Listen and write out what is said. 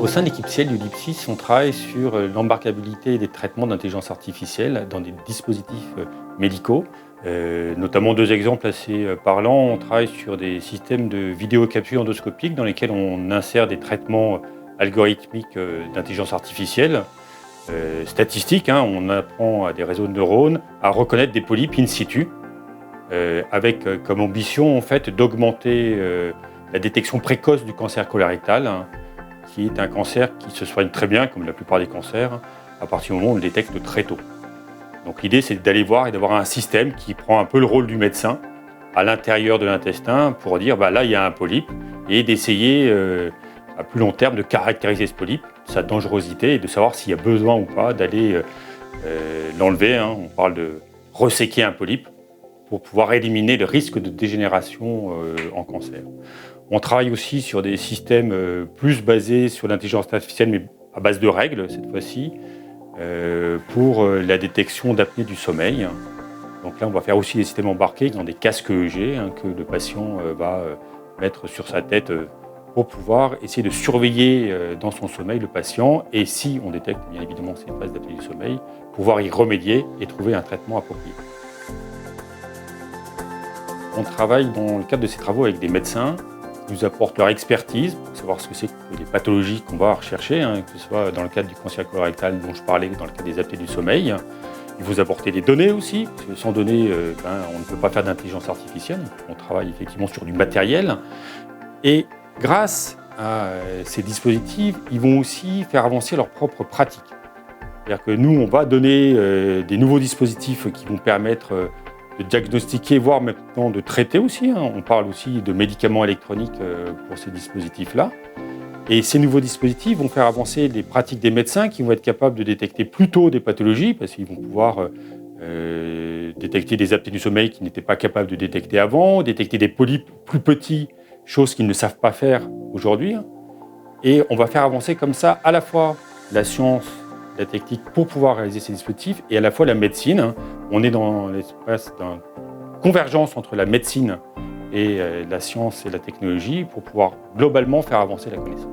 Au sein de l'équipe Ciel du LIPSIS, on travaille sur l'embarquabilité des traitements d'intelligence artificielle dans des dispositifs médicaux. Notamment deux exemples assez parlants. On travaille sur des systèmes de vidéocapture endoscopique dans lesquels on insère des traitements algorithmiques d'intelligence artificielle. Statistiques, on apprend à des réseaux de neurones à reconnaître des polypes in situ, avec comme ambition en fait, d'augmenter la détection précoce du cancer colorectal, qui est un cancer qui se soigne très bien, comme la plupart des cancers, à partir du moment où on le détecte très tôt. Donc l'idée, c'est d'aller voir et d'avoir un système qui prend un peu le rôle du médecin à l'intérieur de l'intestin pour dire là, il y a un polype, et d'essayer à plus long terme de caractériser ce polype, sa dangerosité, et de savoir s'il y a besoin ou pas d'aller l'enlever. On parle de resséquer un polype pour pouvoir éliminer le risque de dégénération en cancer. On travaille aussi sur des systèmes plus basés sur l'intelligence artificielle, mais à base de règles cette fois-ci, pour la détection d'apnée du sommeil. Donc là, on va faire aussi des systèmes embarqués dans des casques EEG que le patient va mettre sur sa tête pour pouvoir essayer de surveiller dans son sommeil le patient, et si on détecte bien évidemment ces phases d'apnée du sommeil, pouvoir y remédier et trouver un traitement approprié. On travaille dans le cadre de ces travaux avec des médecins qui nous apportent leur expertise pour savoir ce que c'est que les pathologies qu'on va rechercher, que ce soit dans le cadre du cancer colorectal dont je parlais, dans le cadre des apnées du sommeil. Ils vous apporter des données aussi, parce que sans données, on ne peut pas faire d'intelligence artificielle. On travaille effectivement sur du matériel. Et grâce à ces dispositifs, ils vont aussi faire avancer leurs propres pratiques. C'est-à-dire que nous, on va donner des nouveaux dispositifs qui vont permettre de diagnostiquer, voire maintenant de traiter aussi. On parle aussi de médicaments électroniques pour ces dispositifs-là. Et ces nouveaux dispositifs vont faire avancer les pratiques des médecins qui vont être capables de détecter plus tôt des pathologies, parce qu'ils vont pouvoir détecter des apnées du sommeil qu'ils n'étaient pas capables de détecter avant, détecter des polypes plus petits, chose qu'ils ne savent pas faire aujourd'hui. Et on va faire avancer comme ça à la fois la science, la technique pour pouvoir réaliser ces dispositifs, et à la fois la médecine. On est dans l'espace d'une convergence entre la médecine et la science et la technologie pour pouvoir globalement faire avancer la connaissance.